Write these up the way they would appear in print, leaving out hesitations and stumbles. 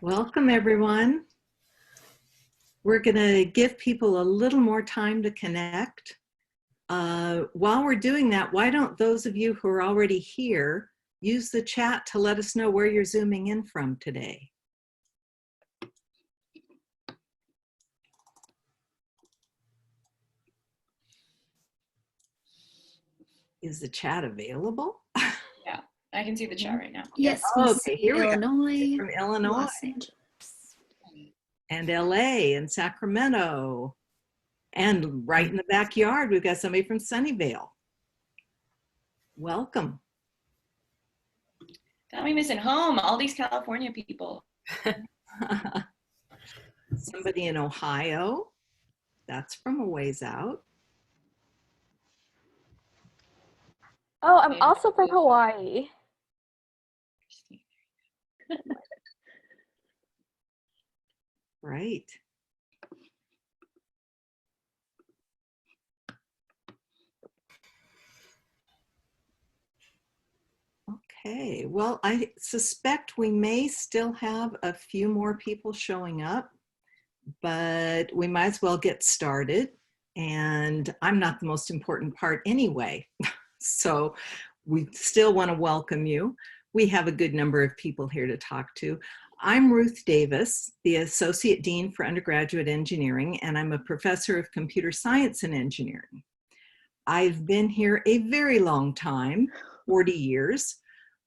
Welcome, everyone. We're going to give people a little more time to connect. While we're doing that, why don't those of you who are already here use the chat to let us know where you're zooming in from today? Is the chat available? Yeah, I can see the chat right now. Yes, okay, here we Illinois, go. From Illinois, Los Angeles, and LA, and Sacramento, and right in the backyard, we've got somebody from Sunnyvale. Welcome. Got me missing home, all these California people. Somebody in Ohio, that's from a ways out. Oh, I'm also from Hawaii. Right. Okay, well, I suspect we may still have a few more people showing up, but we might as well get started. And I'm not the most important part anyway, so we still want to welcome you. We have a good number of people here to talk to. I'm Ruth Davis, the Associate Dean for Undergraduate Engineering, and I'm a professor of computer science and engineering. I've been here a very long time, 40 years,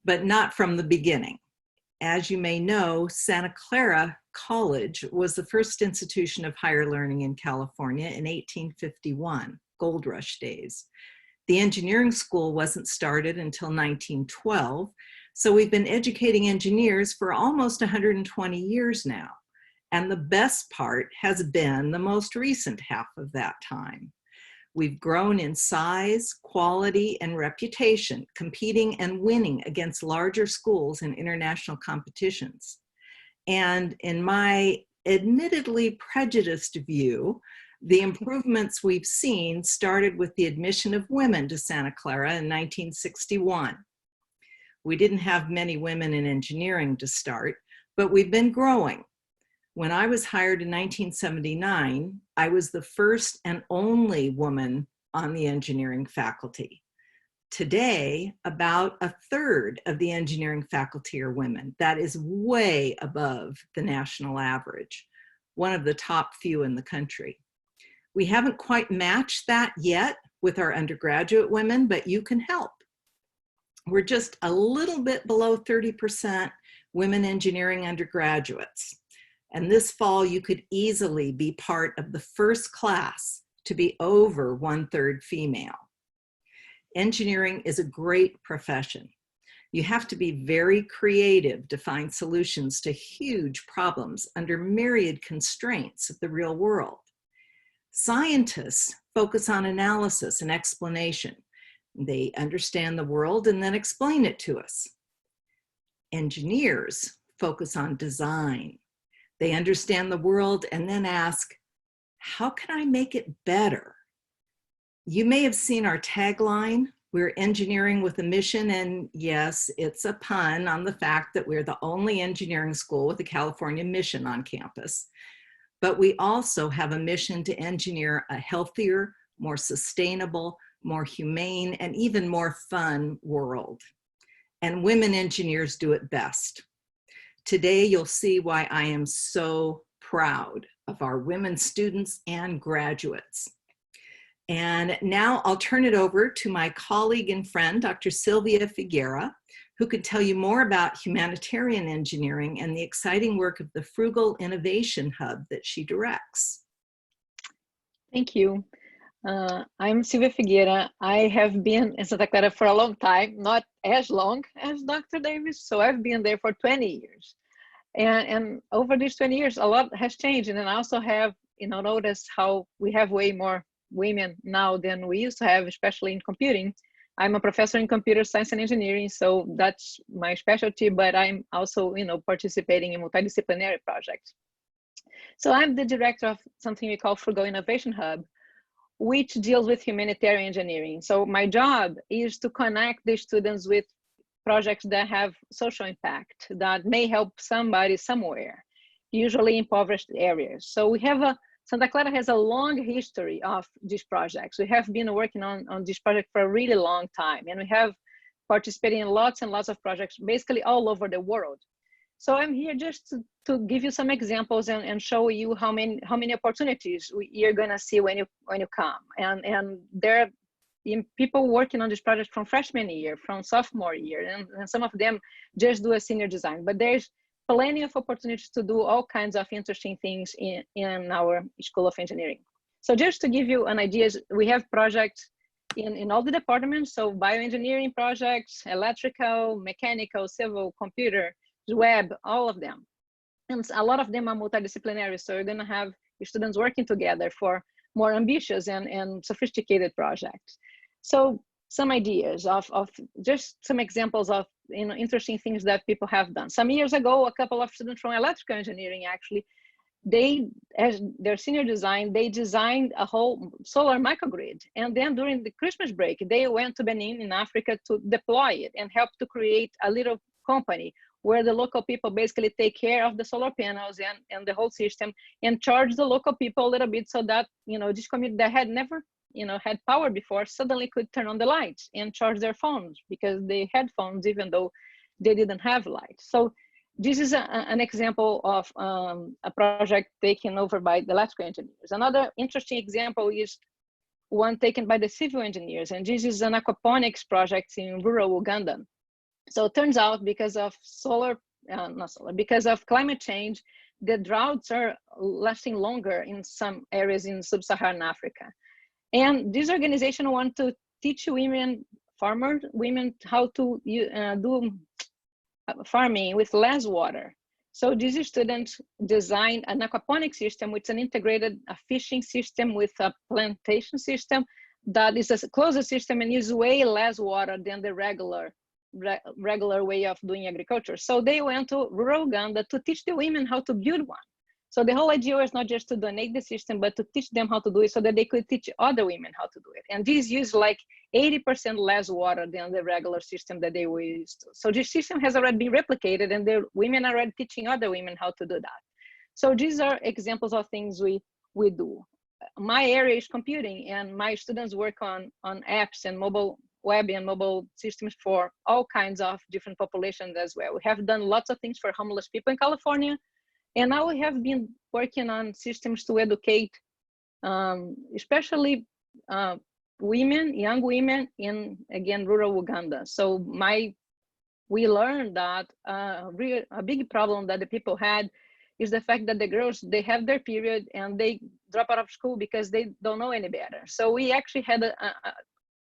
but not from the beginning. As you may know, Santa Clara College was the first institution of higher learning in California in 1851, gold rush days. The engineering school wasn't started until 1912, so we've been educating engineers for almost 120 years now. And the best part has been the most recent half of that time. We've grown in size, quality, and reputation, competing and winning against larger schools in international competitions. And in my admittedly prejudiced view, the improvements we've seen started with the admission of women to Santa Clara in 1961. We didn't have many women in engineering to start, but we've been growing. When I was hired in 1979, I was the first and only woman on the engineering faculty. Today, about a third of the engineering faculty are women. That is way above the national average, one of the top few in the country. We haven't quite matched that yet with our undergraduate women, but you can help. We're just a little bit below 30% women engineering undergraduates. And this fall, you could easily be part of the first class to be over 1/3 female. Engineering is a great profession. You have to be very creative to find solutions to huge problems under myriad constraints of the real world. Scientists focus on analysis and explanation. They understand the world and then explain it to us. Engineers focus on design. They understand the world and then ask, how can I make it better? You may have seen our tagline, we're engineering with a mission, and yes, it's a pun on the fact that we're the only engineering school with a California mission on campus. But we also have a mission to engineer a healthier, more sustainable, more humane, and even more fun world. And women engineers do it best. Today, you'll see why I am so proud of our women students and graduates. And now I'll turn it over to my colleague and friend, Dr. Olivia Ferrera, who could tell you more about humanitarian engineering and the exciting work of the Frugal Innovation Hub that she directs. Thank you. I'm Silvia Ferrera. I have been in Santa Clara for a long time, not as long as Dr. Davis, so I've been there for 20 years. And over these 20 years, a lot has changed. And I also have, noticed how we have way more women now than we used to have, especially in computing. I'm a professor in computer science and engineering, so that's my specialty, but I'm also, participating in multidisciplinary projects. So I'm the director of something we call Frugal Innovation Hub, which deals with humanitarian engineering. So my job is to connect the students with projects that have social impact, that may help somebody somewhere, usually in impoverished areas. So we have Santa Clara has a long history of these projects. We have been working on this project for a really long time, and we have participated in lots and lots of projects, basically all over the world. So I'm here just to give you some examples and show you how many opportunities you're gonna see when you come. And there are people working on this project from freshman year, from sophomore year, and some of them just do a senior design. But there's plenty of opportunities to do all kinds of interesting things in our School of Engineering. So just to give you an idea, we have projects in all the departments. So bioengineering projects, electrical, mechanical, civil, computer, web, all of them. And a lot of them are multidisciplinary. So you're gonna have students working together for more ambitious and sophisticated projects. So some ideas of just some examples of interesting things that people have done. Some years ago, a couple of students from electrical engineering actually, as their senior design, they designed a whole solar microgrid. And then during the Christmas break, they went to Benin in Africa to deploy it and help to create a little company where the local people basically take care of the solar panels and the whole system, and charge the local people a little bit so that, this community that had never, had power before suddenly could turn on the lights and charge their phones because they had phones even though they didn't have lights. So this is an example of a project taken over by the electrical engineers. Another interesting example is one taken by the civil engineers, and this is an aquaponics project in rural Uganda. So it turns out because of because of climate change, the droughts are lasting longer in some areas in sub-Saharan Africa. And this organization wants to teach farmer women, how to do farming with less water. So these students designed an aquaponic system, which is an integrated fishing system with a plantation system that is a closed system and uses way less water than the regular way of doing agriculture. So they went to rural Uganda to teach the women how to build one. So the whole idea was not just to donate the system, but to teach them how to do it so that they could teach other women how to do it. And these use like 80% less water than the regular system that they were used to. So this system has already been replicated, and the women are already teaching other women how to do that. So these are examples of things we do. My area is computing, and my students work on apps and mobile web and mobile systems for all kinds of different populations as well. We have done lots of things for homeless people in California, and now we have been working on systems to educate, especially young women in, again, rural Uganda. So we learned that a big problem that the people had is the fact that the girls, they have their period and they drop out of school because they don't know any better. So we actually had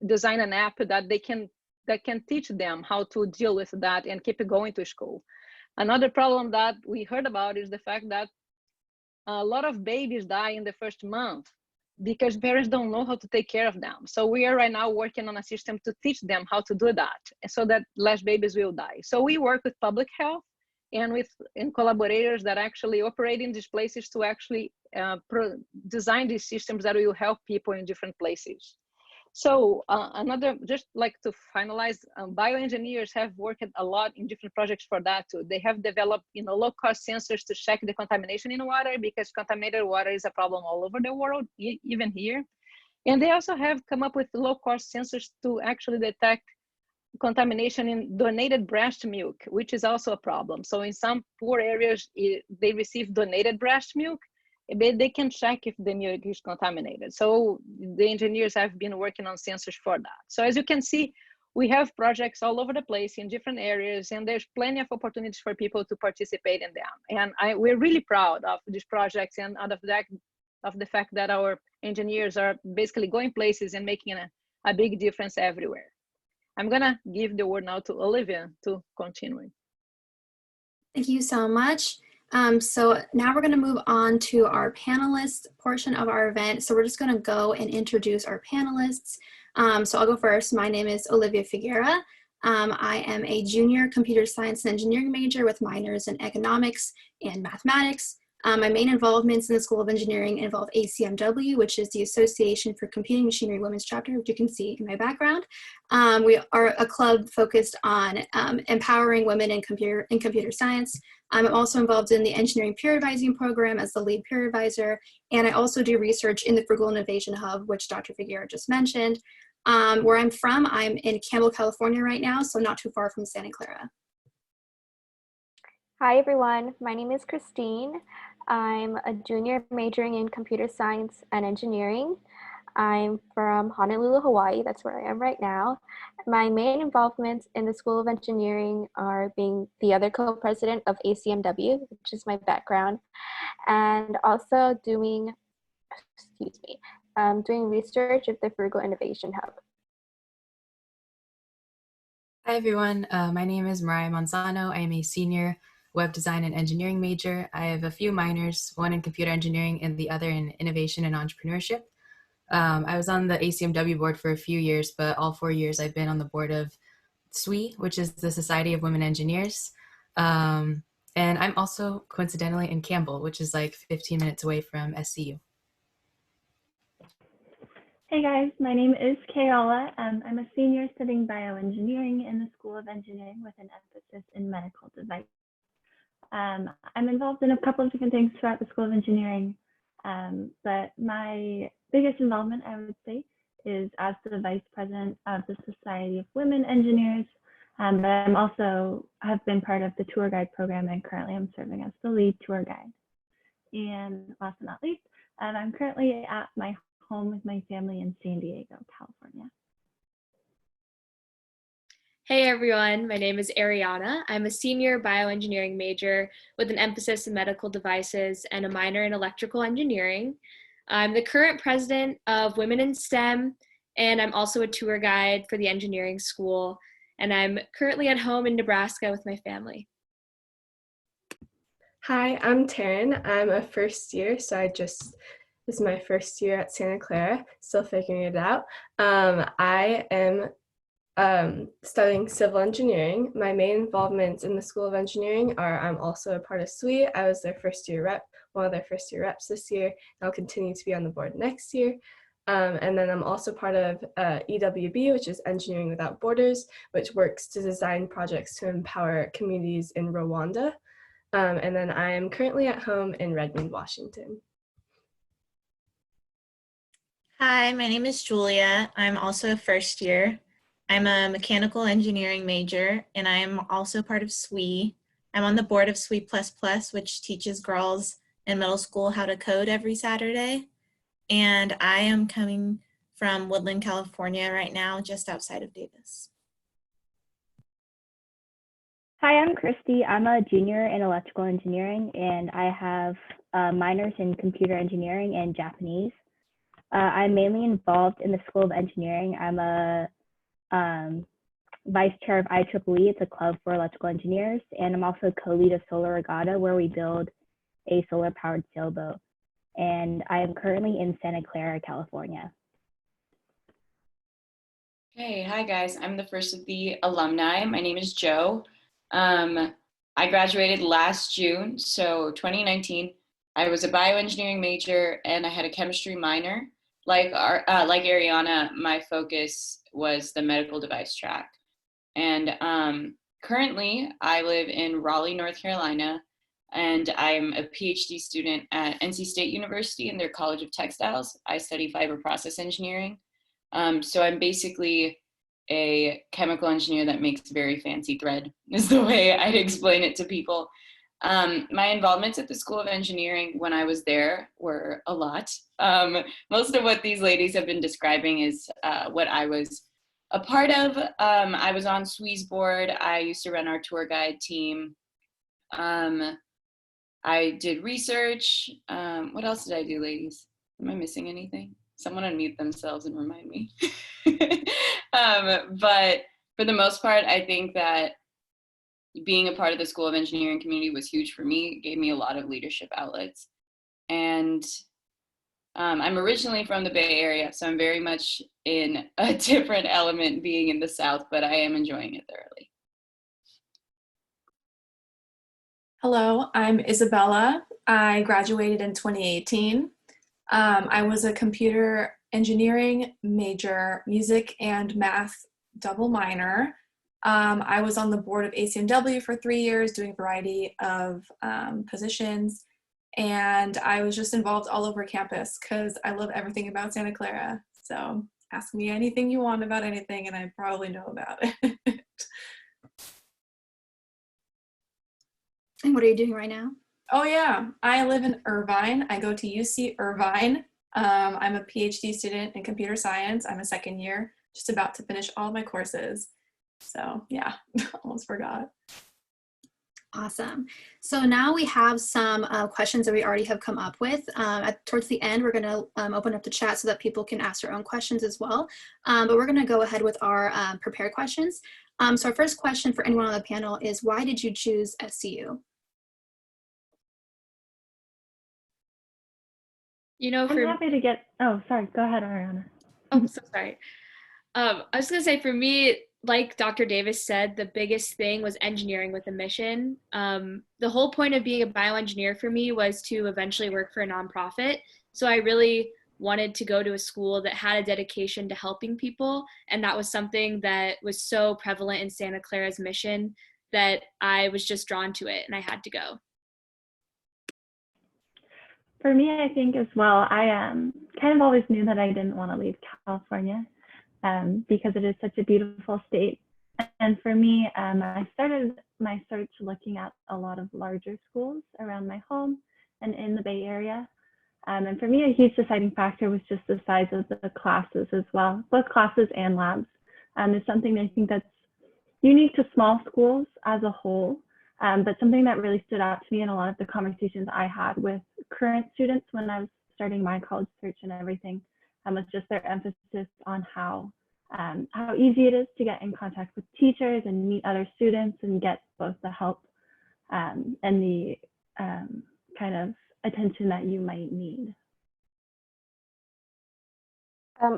design an app that can teach them how to deal with that and keep going to school. Another problem that we heard about is the fact that a lot of babies die in the first month because parents don't know how to take care of them. So we are right now working on a system to teach them how to do that so that less babies will die. So we work with public health and with collaborators that actually operate in these places to actually design these systems that will help people in different places. So just like to finalize, bioengineers have worked a lot in different projects for that too. They have developed, low-cost sensors to check the contamination in water, because contaminated water is a problem all over the world, even here. And they also have come up with low-cost sensors to actually detect contamination in donated breast milk, which is also a problem. So in some poor areas, they receive donated breast milk, but they can check if the milk is contaminated. So the engineers have been working on sensors for that. So as you can see, we have projects all over the place in different areas, and there's plenty of opportunities for people to participate in them. And we're really proud of these projects and of the fact that our engineers are basically going places and making a big difference everywhere. I'm gonna give the word now to Olivia to continue. Thank you so much. So now we're going to move on to our panelist portion of our event. So we're just going to go and introduce our panelists. So I'll go first. My name is Olivia Ferrera. I am a junior computer science and engineering major with minors in economics and mathematics. My main involvements in the School of Engineering involve ACMW, which is the Association for Computing Machinery Women's Chapter, which you can see in my background. We are a club focused on empowering women in computer science. I'm also involved in the Engineering Peer Advising Program as the lead peer advisor, and I also do research in the Frugal Innovation Hub, which Dr. Ferrera just mentioned. Where I'm from, I'm in Campbell, California right now, so not too far from Santa Clara. Hi everyone, my name is Christine. I'm a junior majoring in computer science and engineering. I'm from Honolulu, Hawaii, that's where I am right now. My main involvements in the School of Engineering are being the other co-president of ACMW, which is my background, and also doing research at the Frugal Innovation Hub. Hi everyone, my name is Manzano. I am a senior web design and engineering major. I have a few minors, one in computer engineering and the other in innovation and entrepreneurship. I was on the ACMW board for a few years, but all 4 years I've been on the board of SCU, which is the Society of Women Engineers. And I'm also coincidentally in Campbell, which is like 15 minutes away from SCU. Hey guys, my name is Kayola. I'm a senior studying bioengineering in the School of Engineering with an emphasis in medical device. I'm involved in a couple of different things throughout the School of Engineering, but my biggest involvement, I would say, is as the vice president of the Society of Women Engineers. But I'm also have been part of the tour guide program, and currently I'm serving as the lead tour guide. And last but not least, I'm currently at my home with my family in San Diego, California. Hey everyone, my name is Ariana. I'm a senior bioengineering major with an emphasis in medical devices and a minor in electrical engineering. I'm the current president of Women in STEM, and I'm also a tour guide for the engineering school. And I'm currently at home in Nebraska with my family. Hi, I'm Taryn. I'm a first year, so this is my first year at Santa Clara, still figuring it out. I am studying civil engineering. My main involvements in the School of Engineering are I'm also a part of SCU. I was their first year rep, one of their first year reps this year. I'll continue to be on the board next year. And then I'm also part of EWB, which is Engineering Without Borders, which works to design projects to empower communities in Rwanda. And then I am currently at home in Redmond, Washington. Hi, my name is Julia. I'm also a first year. I'm a mechanical engineering major, and I am also part of SWE. I'm on the board of SWE++, which teaches girls in middle school how to code every Saturday. And I am coming from Woodland, California right now, just outside of Davis. Hi, I'm Christy. I'm a junior in electrical engineering, and I have minors in computer engineering and Japanese. I'm mainly involved in the School of Engineering. I'm a vice chair of IEEE. It's a club for electrical engineers, and I'm also co-lead of Solar Regatta, where we build a solar-powered sailboat. And I am currently in Santa Clara, California. Hey, hi guys. I'm the first of the alumni. My name is Joe. I graduated last June, so 2019. I was a bioengineering major and I had a chemistry minor. Like Ariana, my focus was the medical device track. And currently I live in Raleigh, North Carolina, and I'm a PhD student at NC State University in their College of Textiles. I study fiber process engineering. So I'm basically a chemical engineer that makes very fancy thread, is the way I'd explain it to people. My involvements at the School of Engineering when I was there were a lot. Most of what these ladies have been describing is what I was a part of. I was on SWE's board. I used to run our tour guide team. I did research. What else did I do, ladies? Am I missing anything? Someone unmute themselves and remind me. But for the most part, I think that being a part of the School of Engineering community was huge for me. It gave me a lot of leadership outlets. And I'm originally from the Bay Area, so I'm very much in a different element being in the South, but I am enjoying it thoroughly. Hello, I'm Isabella. I graduated in 2018. I was a computer engineering major, music and math double minor. I was on the board of ACNW for 3 years, doing a variety of positions. And I was just involved all over campus because I love everything about Santa Clara. So ask me anything you want about anything and I probably know about it. And what are you doing right now? Oh yeah, I live in Irvine. I go to UC Irvine. I'm a PhD student in computer science. I'm a second year, just about to finish all my courses. So yeah, almost forgot. Awesome. So now we have some questions that we already have come up with. Towards the end, we're going to open up the chat so that people can ask their own questions as well. But we're going to go ahead with our prepared questions. So our first question for anyone on the panel is, why did you choose SCU? You know, I'm happy to get, oh, sorry, go ahead, Ariana. Oh, so sorry. I was gonna say, for me, like Dr. Davis said, the biggest thing was engineering with a mission. The whole point of being a bioengineer for me was to eventually work for a nonprofit. So I really wanted to go to a school that had a dedication to helping people. And that was something that was so prevalent in Santa Clara's mission that I was just drawn to it and I had to go. For me, I think as well, I kind of always knew that I didn't want to leave California because it is such a beautiful state. And for me, I started my search looking at a lot of larger schools around my home and in the Bay Area. And for me, a huge deciding factor was just the size of the classes as well, both classes and labs. It's something that I think that's unique to small schools as a whole. But something that really stood out to me in a lot of the conversations I had with current students when I was starting my college search and everything was just their emphasis on how easy it is to get in contact with teachers and meet other students and get both the help and the kind of attention that you might need.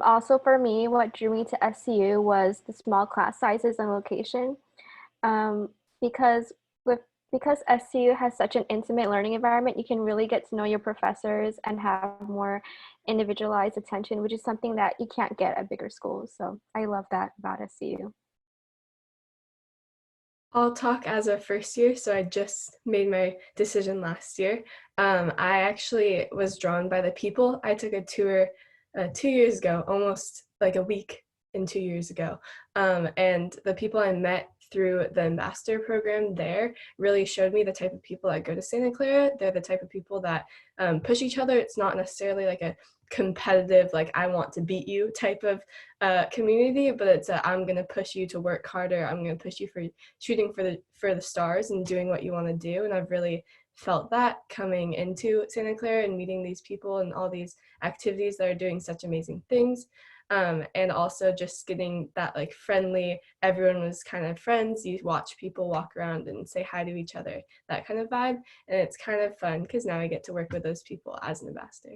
Also for me, what drew me to SCU was the small class sizes and location. Because SCU has such an intimate learning environment, you can really get to know your professors and have more individualized attention, which is something that you can't get at bigger schools. So I love that about SCU. I'll talk as a first year, so I just made my decision last year. I actually was drawn by the people. I took a tour 2 years ago, almost like a week and 2 years ago, and the people I met through the ambassador program there really showed me the type of people that go to Santa Clara. They're the type of people that push each other. It's not necessarily like a competitive, like I want to beat you type of community, but it's I'm going to push you to work harder. I'm going to push you for shooting for the stars and doing what you want to do. And I've really felt that coming into Santa Clara and meeting these people and all these activities that are doing such amazing things. And also just getting that like friendly, everyone was kind of friends. You watch people walk around and say hi to each other, that kind of vibe. And it's kind of fun because now I get to work with those people as an ambassador.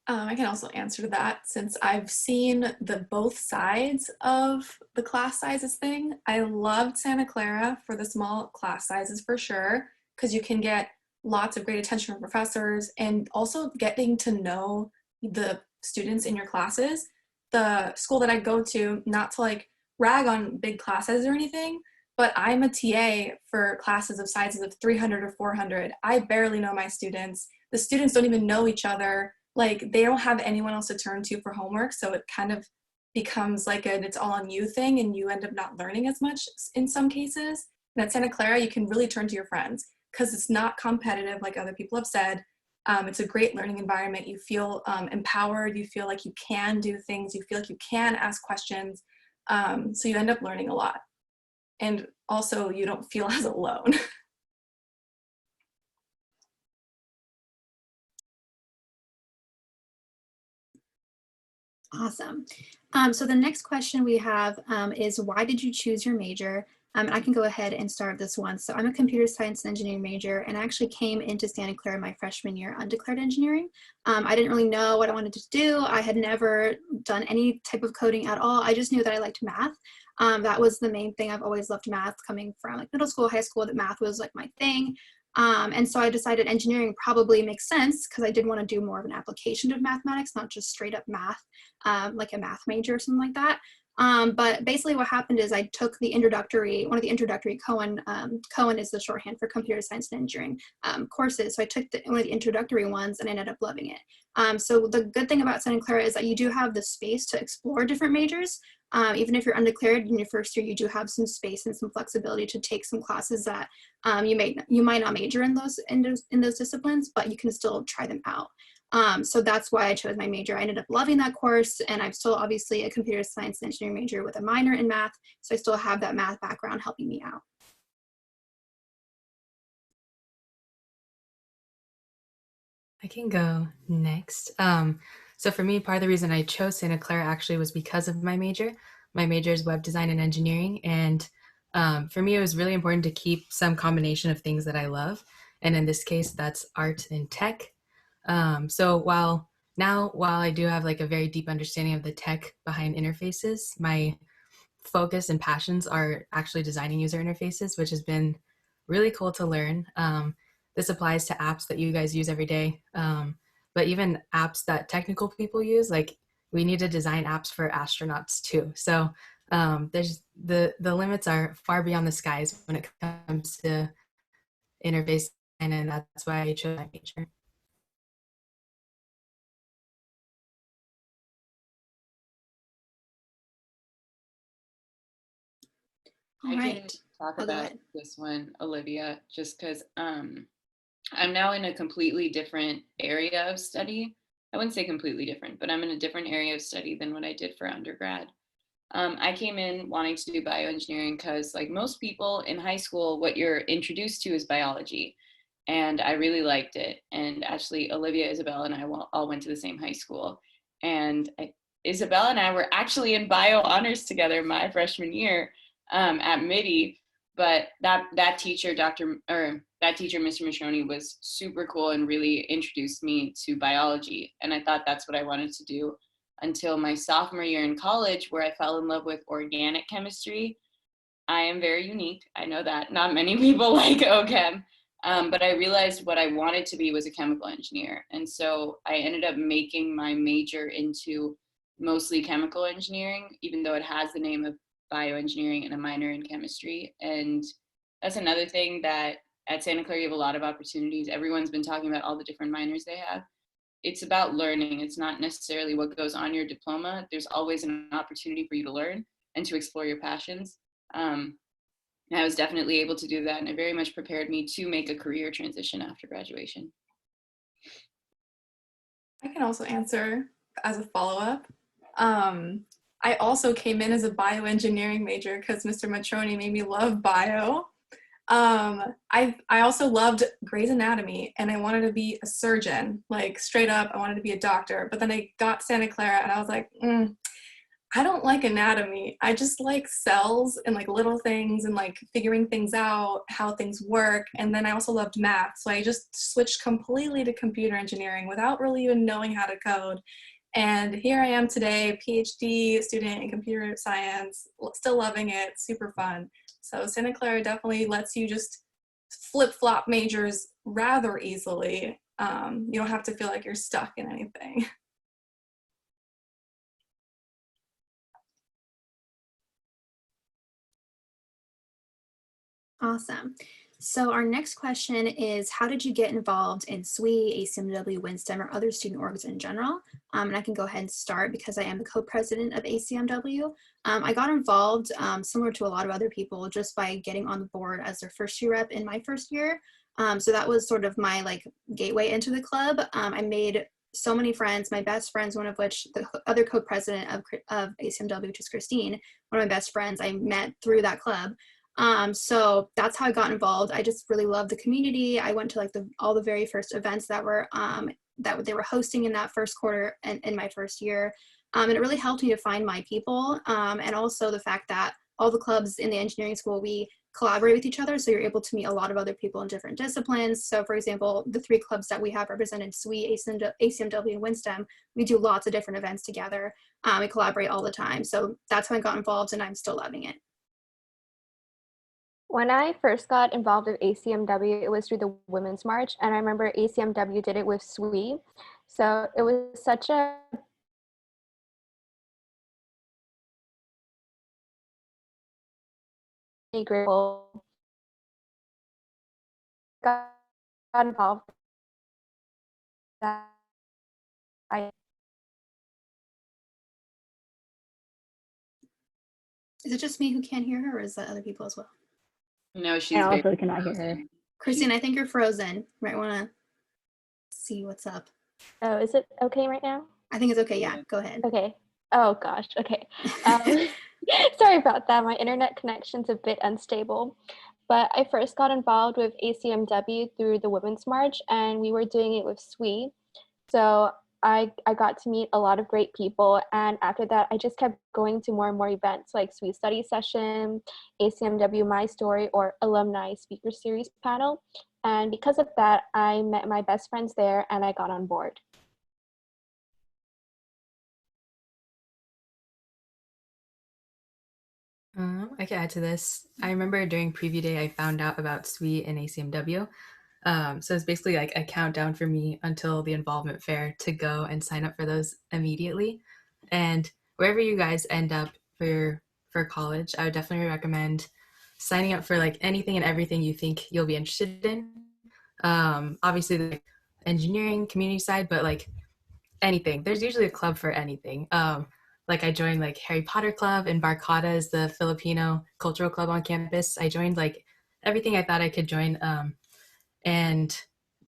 I can also answer to that since I've seen both sides of the class sizes thing. I loved Santa Clara for the small class sizes for sure, because you can get lots of great attention from professors and also getting to know the students in your classes. The school that I go to, not to like rag on big classes or anything, but I'm a TA for classes of sizes of 300 or 400. I barely know my students. The students don't even know each other. Like they don't have anyone else to turn to for homework. So it kind of becomes like an it's all on you thing and you end up not learning as much in some cases. And at Santa Clara, you can really turn to your friends because it's not competitive like other people have said. It's a great learning environment. You feel empowered. You feel like you can do things. You feel like you can ask questions. So you end up learning a lot. And also you don't feel as alone. Awesome. So the next question we have is, why did you choose your major? I can go ahead and start this one. So I'm a computer science and engineering major, and I actually came into Santa Clara my freshman year undeclared engineering. I didn't really know what I wanted to do. I had never done any type of coding at all. I just knew that I liked math. That was the main thing. I've always loved math coming from like middle school, high school, that math was like my thing. And so I decided engineering probably makes sense because I did want to do more of an application of mathematics, not just straight up math, like a math major or something like that. But basically what happened is I took the introductory, one of the introductory Cohen is the shorthand for computer science and engineering courses. So I took one of the introductory ones and I ended up loving it. So the good thing about Santa Clara is that you do have the space to explore different majors. Even if you're undeclared in your first year, you do have some space and some flexibility to take some classes that you might not major in those disciplines, but you can still try them out. So that's why I chose my major. I ended up loving that course, and I'm still obviously a computer science and engineering major with a minor in math, so I still have that math background helping me out. I can go next. So for me, part of the reason I chose Santa Clara actually was because of my major. My major is web design and engineering, and for me, it was really important to keep some combination of things that I love. And in this case, that's art and tech. So while I do have like a very deep understanding of the tech behind interfaces, my focus and passions are actually designing user interfaces, which has been really cool to learn. This applies to apps that you guys use every day, but even apps that technical people use, like we need to design apps for astronauts too. So there's the limits are far beyond the skies when it comes to interface, and that's why I chose my major. I can talk about this one, Olivia, just because I'm now in a completely different area of study. I wouldn't say completely different, but I'm in a different area of study than what I did for undergrad. I came in wanting to do bioengineering because, like most people in high school, what you're introduced to is biology. And I really liked it. And actually, Olivia, Isabella, and I all went to the same high school. And Isabella and I were actually in bio honors together my freshman year at MIDI. But that teacher, Mr. Mistroni, was super cool and really introduced me to biology. And I thought that's what I wanted to do until my sophomore year in college, where I fell in love with organic chemistry. I am very unique. I know that. Not many people like OChem. But I realized what I wanted to be was a chemical engineer. And so I ended up making my major into mostly chemical engineering, even though it has the name of bioengineering and a minor in chemistry. And that's another thing that at Santa Clara, you have a lot of opportunities. Everyone's been talking about all the different minors they have. It's about learning. It's not necessarily what goes on your diploma. There's always an opportunity for you to learn and to explore your passions. I was definitely able to do that, and it very much prepared me to make a career transition after graduation. I can also answer as a follow-up. I also came in as a bioengineering major because Mr. Matroni made me love bio. I also loved Grey's Anatomy, and I wanted to be a surgeon, like straight up, I wanted to be a doctor. But then I got Santa Clara and I was like, I don't like anatomy. I just like cells and like little things and like figuring things out, how things work. And then I also loved math. So I just switched completely to computer engineering without really even knowing how to code. And here I am today, PhD student in computer science, still loving it, super fun. So Santa Clara definitely lets you just flip-flop majors rather easily. You don't have to feel like you're stuck in anything. Awesome. So our next question is, how did you get involved in SWE, ACMW, WinSTEM, or other student orgs in general? And I can go ahead and start because I am the co-president of ACMW. I got involved similar to a lot of other people just by getting on the board as their first year rep in my first year. So that was sort of my like gateway into the club. I made so many friends, my best friends, one of which the other co-president of ACMW, which is Christine, one of my best friends I met through that club. So that's how I got involved. I just really loved the community. I went to like all the very first events that were that they were hosting in that first quarter and in my first year. And it really helped me to find my people. And also the fact that all the clubs in the engineering school, we collaborate with each other. So you're able to meet a lot of other people in different disciplines. So for example, the 3 clubs that we have represented, SWE, ACMW, and WinSTEM, we do lots of different events together. We collaborate all the time. So that's how I got involved, and I'm still loving it. When I first got involved with ACMW, it was through the Women's March, and I remember ACMW did it with SWE. So it was such a grateful, got involved that I Is it just me who can't hear her, or is that other people as well? No, she's I very also cannot hear her. Christine, I think you're frozen. You might want to see what's up. Oh, is it okay right now? I think it's okay. Yeah, go ahead. Okay. Oh gosh. Okay. Sorry about that. My internet connection's a bit unstable. But I first got involved with ACMW through the Women's March, and we were doing it with SWE. So I got to meet a lot of great people, and after that, I just kept going to more and more events like SWE Study Session, ACMW My Story, or Alumni Speaker Series panel. And because of that, I met my best friends there, and I got on board. I can add to this. I remember during preview day, I found out about SWE and ACMW. So it's basically like a countdown for me until the involvement fair to go and sign up for those immediately. And wherever you guys end up for college, I would definitely recommend signing up for like anything and everything you think you'll be interested in. Obviously the engineering community side, but like anything. There's usually a club for anything. Like I joined like Harry Potter Club, and Barkada is the Filipino cultural club on campus. I joined like everything I thought I could join. And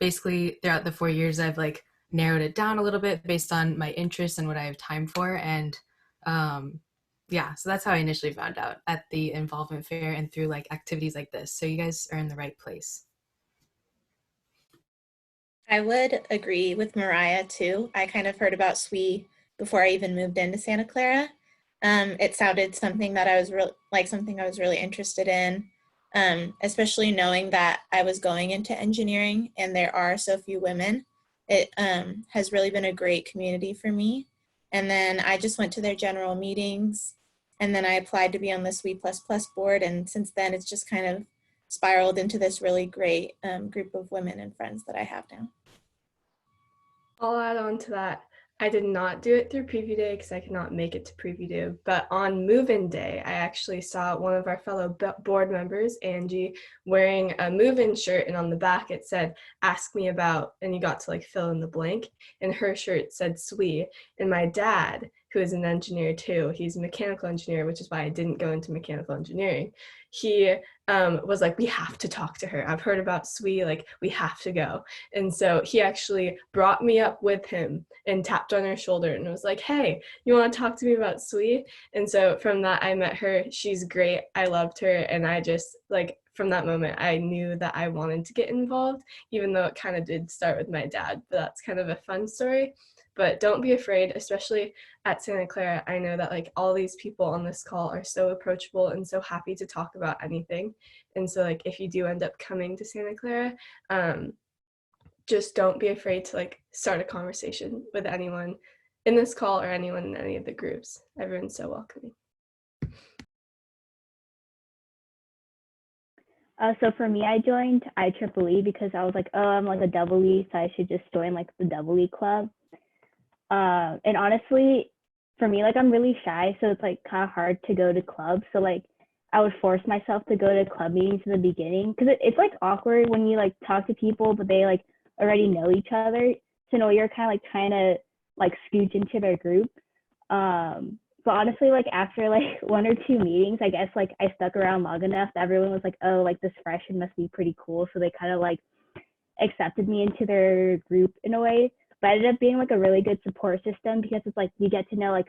basically throughout the 4 years, I've like narrowed it down a little bit based on my interests and what I have time for. And yeah, so that's how I initially found out at the involvement fair and through like activities like this. So you guys are in the right place. I would agree with Mariah too. I kind of heard about SWE before I even moved into Santa Clara. It sounded something that I was something I was really interested in, especially knowing that I was going into engineering and there are so few women. It has really been a great community for me. And then I just went to their general meetings, and then I applied to be on the SWE++ board, and since then it's just kind of spiraled into this really great group of women and friends that I have now. I'll add on to that. I did not do it through preview day because I could not make it to preview day, but on move-in day, I actually saw one of our fellow board members, Angie, wearing a move-in shirt, and on the back it said, "Ask me about," and you got to like fill in the blank, and her shirt said SWE. And my dad, who is an engineer too, he's a mechanical engineer, which is why I didn't go into mechanical engineering. He was like, "We have to talk to her. I've heard about SWE, like we have to go." And so he actually brought me up with him and tapped on her shoulder and was like, "Hey, you want to talk to me about SWE?" And so from that, I met her. She's great. I loved her. And I just like, from that moment, I knew that I wanted to get involved, even though it kind of did start with my dad. But that's kind of a fun story. But don't be afraid, especially at Santa Clara. I know that like all these people on this call are so approachable and so happy to talk about anything. And so like if you do end up coming to Santa Clara, just don't be afraid to like start a conversation with anyone in this call or anyone in any of the groups. Everyone's so welcoming. So for me, I joined IEEE because I was like, oh, I'm like a double E, so I should just join like the double E club. And honestly, for me, like I'm really shy, so it's like kind of hard to go to clubs. So like I would force myself to go to club meetings in the beginning because it's like awkward when you like talk to people, but they like already know each other. So no, you're kind of like trying to like scooch into their group. But honestly, like after like 1 or 2 meetings, I guess like I stuck around long enough that everyone was like, oh, like this freshman must be pretty cool. So they kind of like accepted me into their group in a way. But it ended up being like a really good support system because it's like you get to know like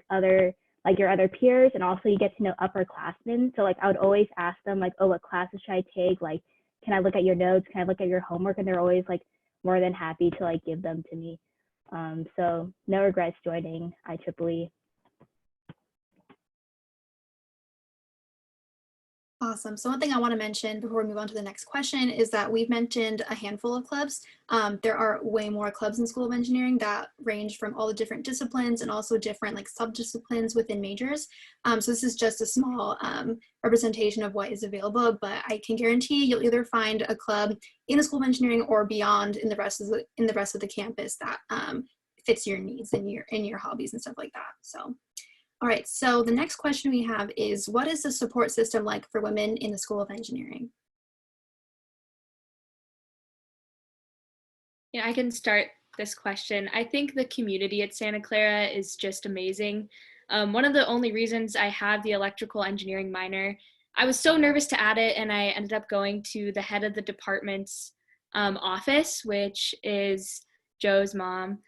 your other peers, and also you get to know upperclassmen. So like I would always ask them like, oh, what classes should I take? Like, can I look at your notes? Can I look at your homework? And they're always like more than happy to like give them to me. So no regrets joining IEEE. Awesome. So one thing I want to mention before we move on to the next question is that we've mentioned a handful of clubs. There are way more clubs in School of Engineering that range from all the different disciplines and also different like subdisciplines within majors. So this is just a small representation of what is available, but I can guarantee you'll either find a club in the School of Engineering or beyond in the rest of the campus that fits your needs and your hobbies and stuff like that. So. All right, so the next question we have is, what is the support system like for women in the School of Engineering? Yeah, I can start this question. I think the community at Santa Clara is just amazing. One of the only reasons I have the electrical engineering minor, I was so nervous to add it, and I ended up going to the head of the department's office, which is Joe's mom.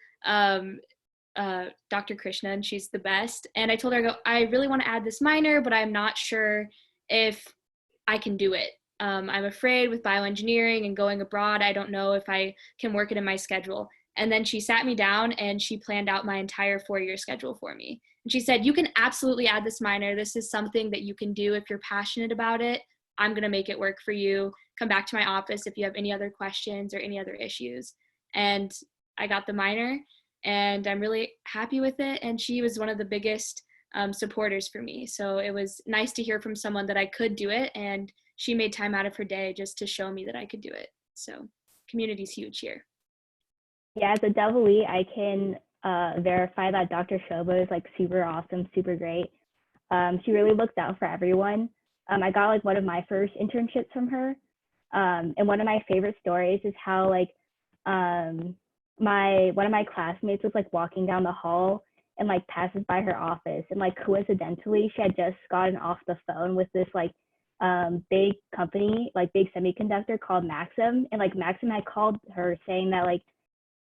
Dr. Krishna, and she's the best. And I told her, I really want to add this minor, but I'm not sure if I can do it. I'm afraid with bioengineering and going abroad, I don't know if I can work it in my schedule. And then she sat me down and she planned out my entire 4-year schedule for me. And she said, you can absolutely add this minor. This is something that you can do if you're passionate about it. I'm going to make it work for you. Come back to my office if you have any other questions or any other issues. And I got the minor, and I'm really happy with it. And she was one of the biggest supporters for me. So it was nice to hear from someone that I could do it, and she made time out of her day just to show me that I could do it. So community's huge here. Yeah, as a double E, I can verify that Dr. Shoba is like super awesome, super great. She really looked out for everyone. I got like one of my first internships from her. And one of my favorite stories is how like one of my classmates was like walking down the hall and like passes by her office, and like coincidentally she had just gotten off the phone with this like big company, like big semiconductor called Maxim, and like Maxim had called her saying that like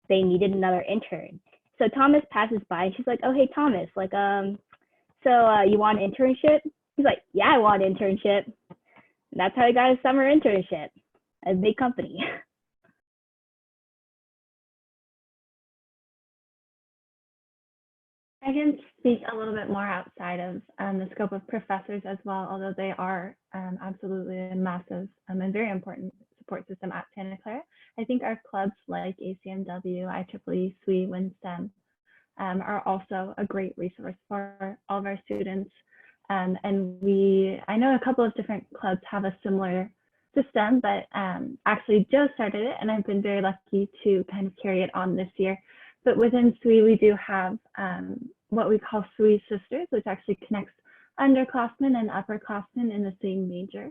they needed another intern. So Thomas passes by and she's like, oh hey Thomas, like so you want an internship? He's like, yeah, I want an internship. And that's how he got his summer internship at a big company. I can speak a little bit more outside of the scope of professors as well, although they are absolutely a massive and very important support system at Santa Clara. I think our clubs like ACMW, IEEE, SWE, WinSTEM are also a great resource for all of our students. And I know a couple of different clubs have a similar system, but actually Joe started it, and I've been very lucky to kind of carry it on this year. But within SWE, we do have what we call SWE Sisters, which actually connects underclassmen and upperclassmen in the same major.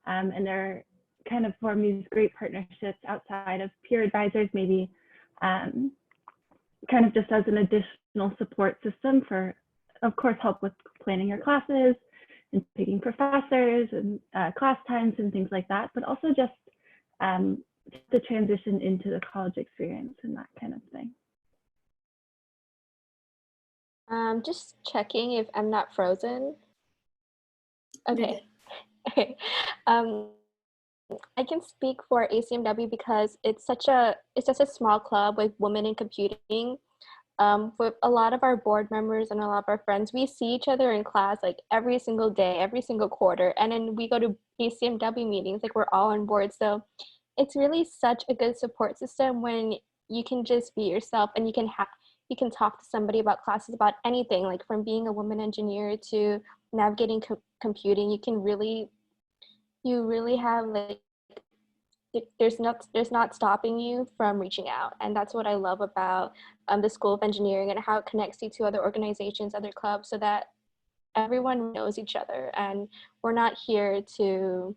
And they're kind of form these great partnerships outside of peer advisors, maybe kind of just as an additional support system for, of course, help with planning your classes and picking professors and class times and things like that, but also just the transition into the college experience and that kind of thing. Just checking if I'm not frozen. Okay. I can speak for ACMW because it's such a small club with women in computing. With a lot of our board members and a lot of our friends, we see each other in class like every single day, every single quarter, and then we go to ACMW meetings, like we're all on board. So it's really such a good support system when you can just be yourself and you can talk to somebody about classes, about anything, like from being a woman engineer to navigating computing. You really have like, there's not stopping you from reaching out. And that's what I love about the School of Engineering and how it connects you to other organizations, other clubs, so that everyone knows each other. And we're not here to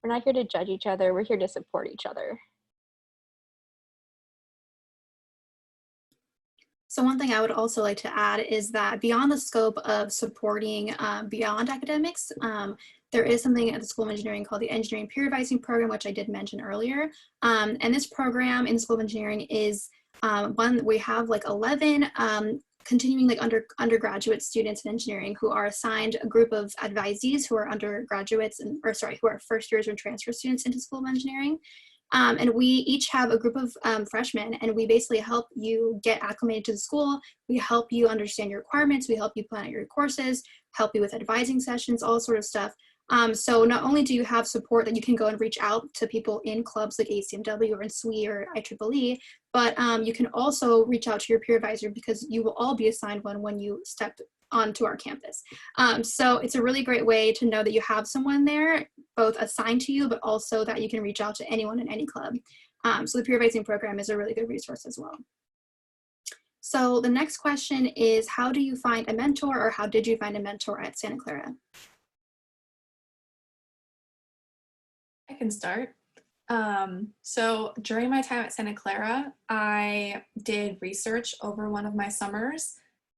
judge each other. We're here to support each other. So one thing I would also like to add is that beyond the scope of supporting beyond academics, there is something at the School of Engineering called the Engineering Peer Advising Program, which I did mention earlier. And this program in the School of Engineering is one we have like 11 continuing like undergraduate students in engineering who are assigned a group of advisees who are undergraduates who are first years or transfer students into School of Engineering. And we each have a group of freshmen, and we basically help you get acclimated to the school. We help you understand your requirements. We help you plan out your courses, help you with advising sessions, all sort of stuff. So not only do you have support that you can go and reach out to people in clubs like ACMW or in SWE or IEEE, but you can also reach out to your peer advisor, because you will all be assigned one when you step onto our campus. So it's a really great way to know that you have someone there, both assigned to you, but also that you can reach out to anyone in any club. So the peer advising program is a really good resource as well. So the next question is, how do you find a mentor, or how did you find a mentor at Santa Clara? I can start. So during my time at Santa Clara, I did research over one of my summers.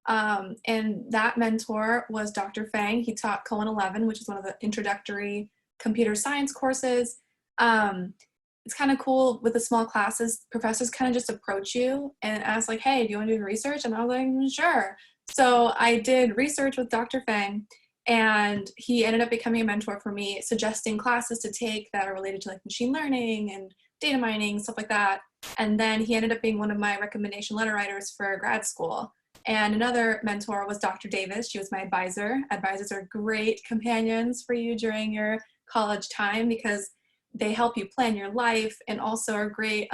And that mentor was Dr. Fang. He taught Cohen 11, which is one of the introductory computer science courses. It's kind of cool with the small classes, professors kind of just approach you and ask like, hey, do you want to do research? And I was like, sure. So I did research with Dr. Fang, and he ended up becoming a mentor for me, suggesting classes to take that are related to like machine learning and data mining, stuff like that. And then he ended up being one of my recommendation letter writers for grad school. And another mentor was Dr. Davis. She was my advisor. Advisors are great companions for you during your college time, because they help you plan your life and also are great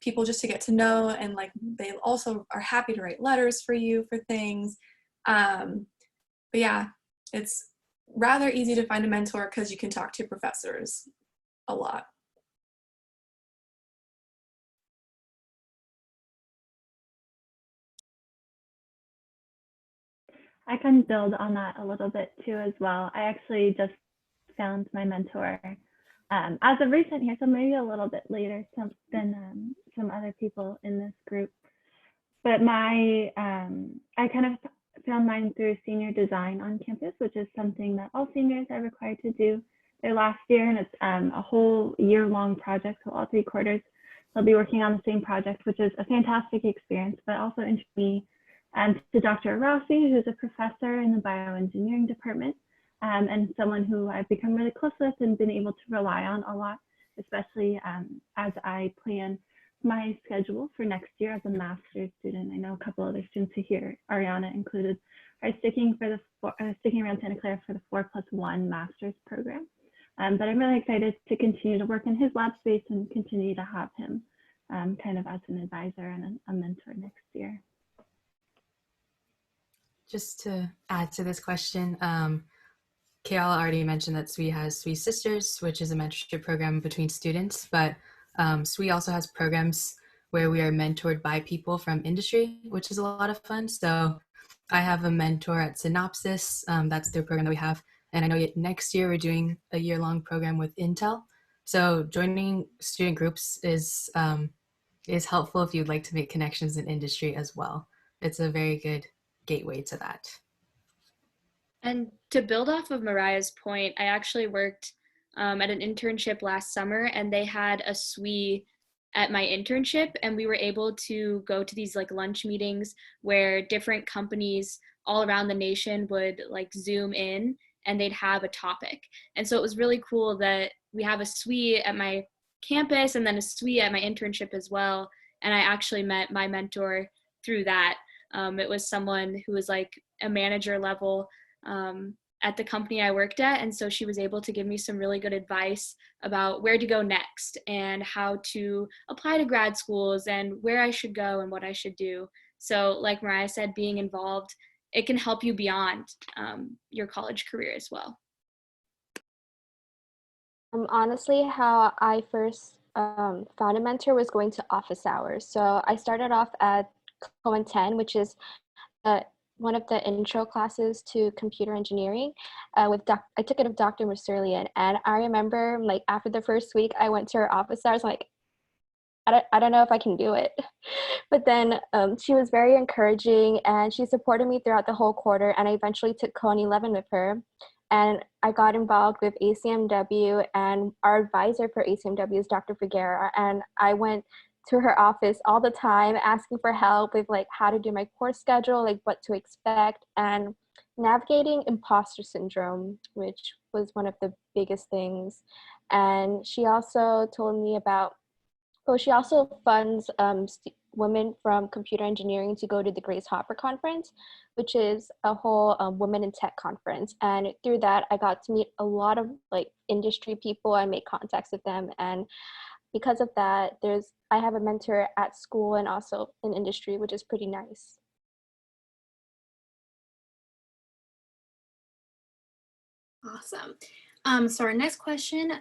people just to get to know, and like they also are happy to write letters for you for things. But yeah, it's rather easy to find a mentor because you can talk to professors a lot. I can build on that a little bit too as well. I actually just found my mentor as of recent here, so maybe a little bit later than some other people in this group. But I kind of found mine through senior design on campus, which is something that all seniors are required to do their last year, and it's a whole year-long project, so all 3 quarters they'll be working on the same project, which is a fantastic experience, but also introduced me to Dr. Rossi, who's a professor in the bioengineering department, and someone who I've become really close with and been able to rely on a lot, especially as I plan my schedule for next year as a master's student. I know a couple other students who here, Ariana included, are sticking around Santa Clara for the 4+1 master's program. But I'm really excited to continue to work in his lab space and continue to have him kind of as an advisor and a mentor next year. Just to add to this question, Kayala already mentioned that SWE has SWE Sisters, which is a mentorship program between students, but SWE also has programs where we are mentored by people from industry, which is a lot of fun. So I have a mentor at Synopsys. That's their program that we have. And I know next year we're doing a year-long program with Intel. So joining student groups is helpful if you'd like to make connections in industry as well. It's a very good gateway to that. And to build off of Mariah's point, I actually worked at an internship last summer, and they had a SWE at my internship, and we were able to go to these like lunch meetings where different companies all around the nation would like Zoom in, and they'd have a topic. And so it was really cool that we have a SWE at my campus and then a SWE at my internship as well. And I actually met my mentor through that. It was someone who was like a manager level at the company I worked at. And so she was able to give me some really good advice about where to go next and how to apply to grad schools and where I should go and what I should do. So like Mariah said, being involved, it can help you beyond your college career as well. Honestly, how I first found a mentor was going to office hours. So I started off at Cohen 10, which is one of the intro classes to computer engineering. I took it with Dr. Mercerlian, and I remember like after the first week, I went to her office hours, like, I don't know if I can do it. But then she was very encouraging, and she supported me throughout the whole quarter, and I eventually took Cohen 11 with her. And I got involved with ACMW, and our advisor for ACMW is Dr. Ferrera, and I went to her office all the time asking for help with like how to do my course schedule, like what to expect, and navigating imposter syndrome, which was one of the biggest things. And she also told me about, she also funds women from computer engineering to go to the Grace Hopper Conference, which is a whole women in tech conference. And through that, I got to meet a lot of like industry people. I made contacts with them, and because of that, I have a mentor at school and also in industry, which is pretty nice. Awesome. So our next question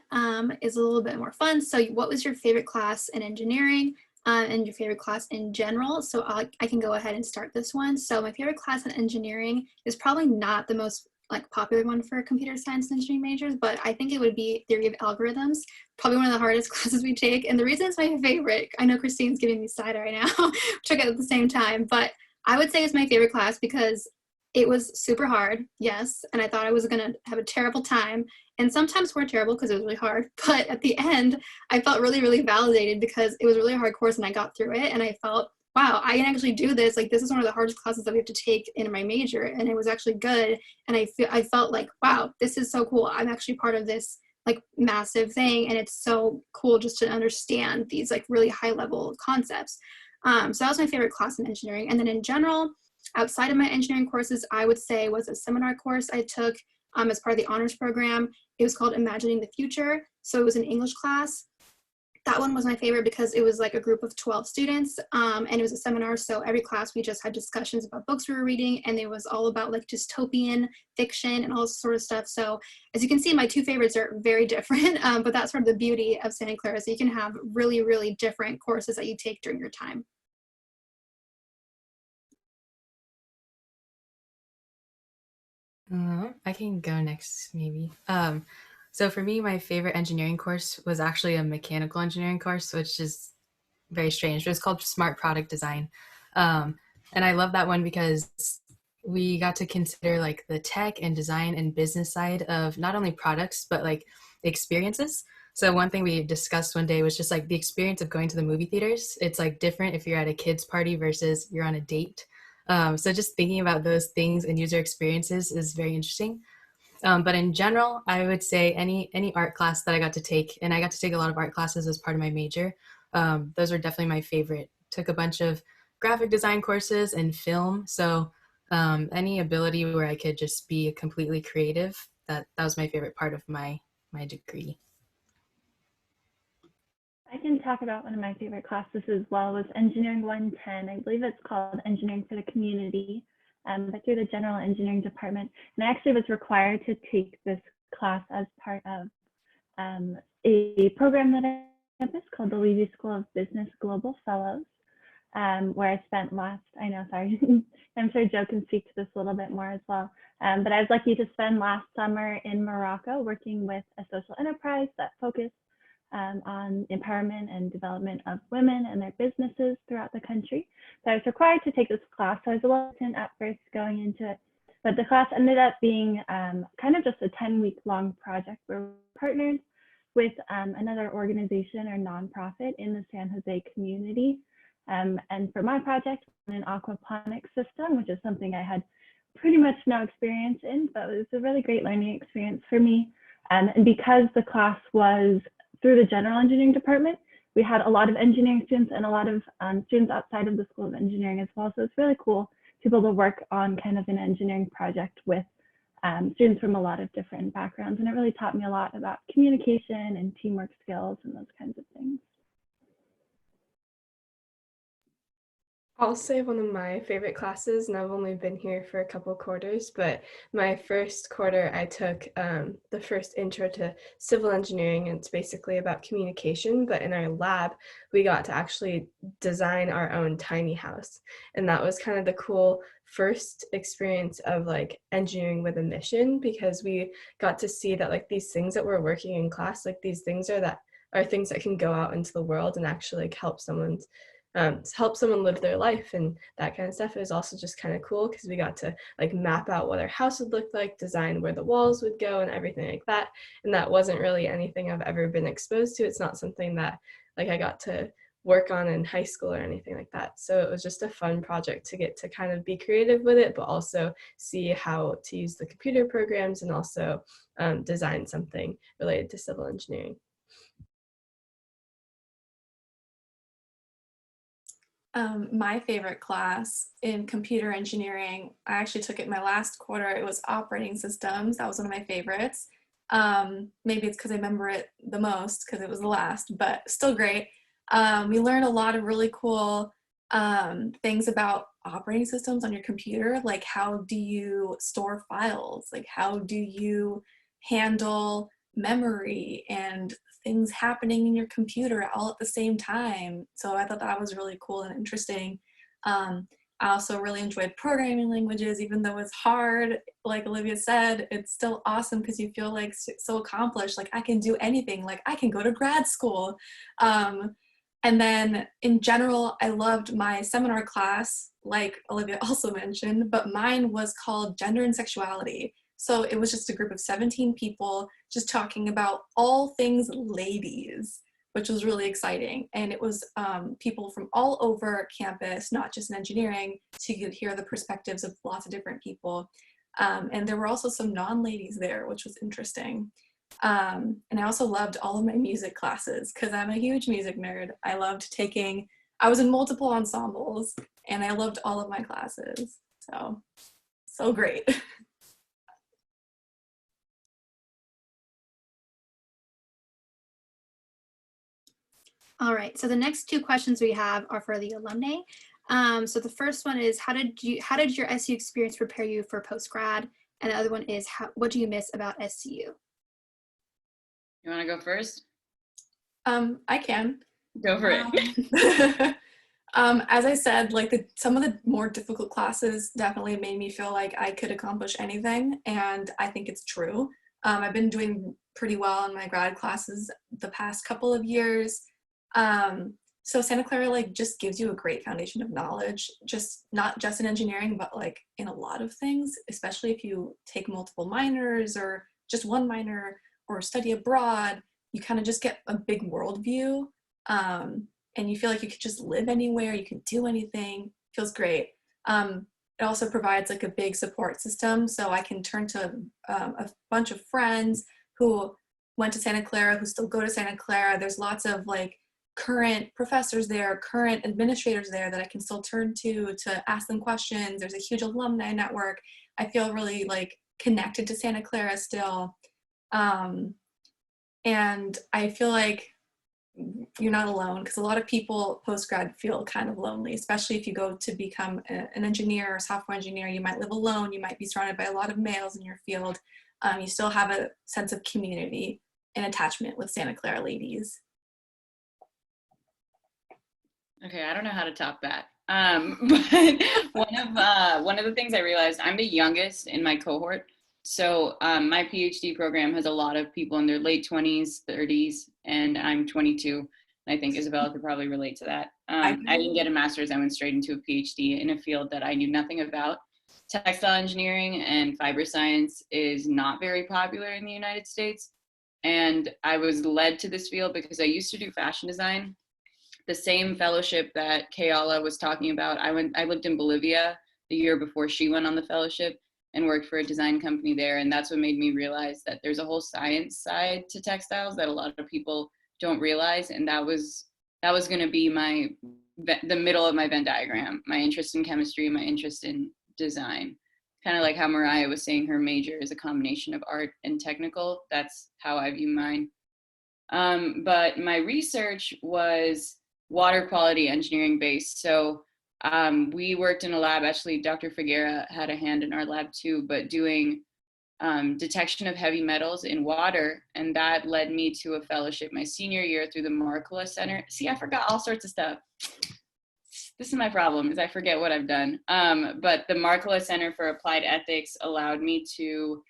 is a little bit more fun. So what was your favorite class in engineering and your favorite class in general? So I can go ahead and start this one. So my favorite class in engineering is probably not the most like popular one for computer science and engineering majors, but I think it would be theory of algorithms, probably one of the hardest classes we take. And the reason it's my favorite, I know Christine's giving me side eye right now, took it at the same time, but I would say it's my favorite class because it was super hard, yes, and I thought I was gonna have a terrible time, and sometimes were terrible because it was really hard, but at the end, I felt really, really validated because it was a really hard course and I got through it, and I felt, wow, I can actually do this. Like, this is one of the hardest classes that we have to take in my major, and it was actually good, and I felt like, wow, this is so cool. I'm actually part of this, like, massive thing, and it's so cool just to understand these, like, really high-level concepts. So that was my favorite class in engineering, and then in general, outside of my engineering courses, I would say was a seminar course I took as part of the honors program. It was called Imagining the Future. So it was an English class. That one was my favorite because it was like a group of 12 students and it was a seminar. So every class we just had discussions about books we were reading, and it was all about like dystopian fiction and all this sort of stuff. So as you can see, my two favorites are very different, but that's sort of the beauty of Santa Clara. So you can have really, really different courses that you take during your time. I can go next, maybe. So for me, my favorite engineering course was actually a mechanical engineering course, which is very strange. It was called Smart Product Design. And I love that one because we got to consider like the tech and design and business side of not only products, but like experiences. So one thing we discussed one day was just like the experience of going to the movie theaters. It's like different if you're at a kid's party versus you're on a date. So just thinking about those things and user experiences is very interesting. But in general, I would say any art class that I got to take, and I got to take a lot of art classes as part of my major, those are definitely my favorite. Took a bunch of graphic design courses and film. So any ability where I could just be completely creative, that was my favorite part of my degree. I can talk about one of my favorite classes as well. It was Engineering 110. I believe it's called Engineering for the Community, but through the General Engineering Department. And I actually was required to take this class as part of a program that I have called the Levy School of Business Global Fellows, where I spent I'm sure Joe can speak to this a little bit more as well. But I was lucky to spend last summer in Morocco working with a social enterprise that focused on empowerment and development of women and their businesses throughout the country. So I was required to take this class. So I was a little hesitant at first going into it, but the class ended up being kind of just a 10-week long project where we partnered with another organization or nonprofit in the San Jose community. And for my project, an aquaponics system, which is something I had pretty much no experience in, but it was a really great learning experience for me. And because the class was through the General Engineering Department, we had a lot of engineering students and a lot of students outside of the School of Engineering as well. So it's really cool to be able to work on kind of an engineering project with students from a lot of different backgrounds. And it really taught me a lot about communication and teamwork skills and those kinds of things. I'll say one of my favorite classes, and I've only been here for a couple quarters, but my first quarter I took the first intro to civil engineering, and it's basically about communication, but in our lab we got to actually design our own tiny house, and that was kind of the cool first experience of like engineering with a mission, because we got to see that like these things that we're working in class, like these things are things that can go out into the world and actually like help someone live their life, and that kind of stuff. It was also just kind of cool because we got to like map out what our house would look like, design where the walls would go and everything like that. And that wasn't really anything I've ever been exposed to. It's not something that like I got to work on in high school or anything like that. So it was just a fun project to get to kind of be creative with it, but also see how to use the computer programs and also design something related to civil engineering. My favorite class in computer engineering, I actually took it my last quarter. It was operating systems. That was one of my favorites. Maybe it's because I remember it the most because it was the last, but still great. We learned a lot of really cool things about operating systems on your computer, like how do you store files, like how do you handle memory and things happening in your computer all at the same time. So I thought that was really cool and interesting. I also really enjoyed programming languages, even though it's hard. Like Olivia said, it's still awesome because you feel like so accomplished, like I can do anything, like I can go to grad school. And then in general, I loved my seminar class, like Olivia also mentioned, but mine was called Gender and Sexuality. So it was just a group of 17 people just talking about all things ladies, which was really exciting. And it was people from all over campus, not just in engineering, so you could hear the perspectives of lots of different people. And there were also some non-ladies there, which was interesting. And I also loved all of my music classes because I'm a huge music nerd. I was in multiple ensembles and I loved all of my classes. So great. All right, so the next two questions we have are for the alumni. So the first one is, how did your SCU experience prepare you for post-grad? And the other one is, what do you miss about SCU? You want to go first? I can. Go for it. As I said, like some of the more difficult classes definitely made me feel like I could accomplish anything, and I think it's true. I've been doing pretty well in my grad classes the past couple of years. So Santa Clara like just gives you a great foundation of knowledge, just not just in engineering, but like in a lot of things, especially if you take multiple minors or just one minor or study abroad, you kind of just get a big worldview. And you feel like you could just live anywhere, you can do anything, feels great. It also provides like a big support system. So I can turn to a bunch of friends who went to Santa Clara, who still go to Santa Clara. There's lots of like current professors there, current administrators there that I can still turn to ask them questions. There's a huge alumni network. I feel really like connected to Santa Clara still. And I feel like you're not alone because a lot of people post-grad feel kind of lonely, especially if you go to become an engineer or software engineer. You might live alone, you might be surrounded by a lot of males in your field. You still have a sense of community and attachment with Santa Clara ladies. Okay, I don't know how to top that. But one of the things I realized, I'm the youngest in my cohort. So my PhD program has a lot of people in their late 20s, 30s, and I'm 22. I think Isabella could probably relate to that. I didn't get a master's. I went straight into a PhD in a field that I knew nothing about. Textile engineering and fiber science is not very popular in the United States. And I was led to this field because I used to do fashion design. The same fellowship that Kayala was talking about, I lived in Bolivia the year before she went on the fellowship and worked for a design company there. And that's what made me realize that there's a whole science side to textiles that a lot of people don't realize. And that was going to be the middle of my Venn diagram, my interest in chemistry, my interest in design. Kind of like how Mariah was saying her major is a combination of art and technical. That's how I view mine. But my research was water quality engineering based. So we worked in a lab, actually Dr. Ferrera had a hand in our lab too, but doing detection of heavy metals in water. And that led me to a fellowship my senior year through the Markkula Center. See, I forgot all sorts of stuff. This is my problem, is I forget what I've done. But the Markkula Center for Applied Ethics allowed me to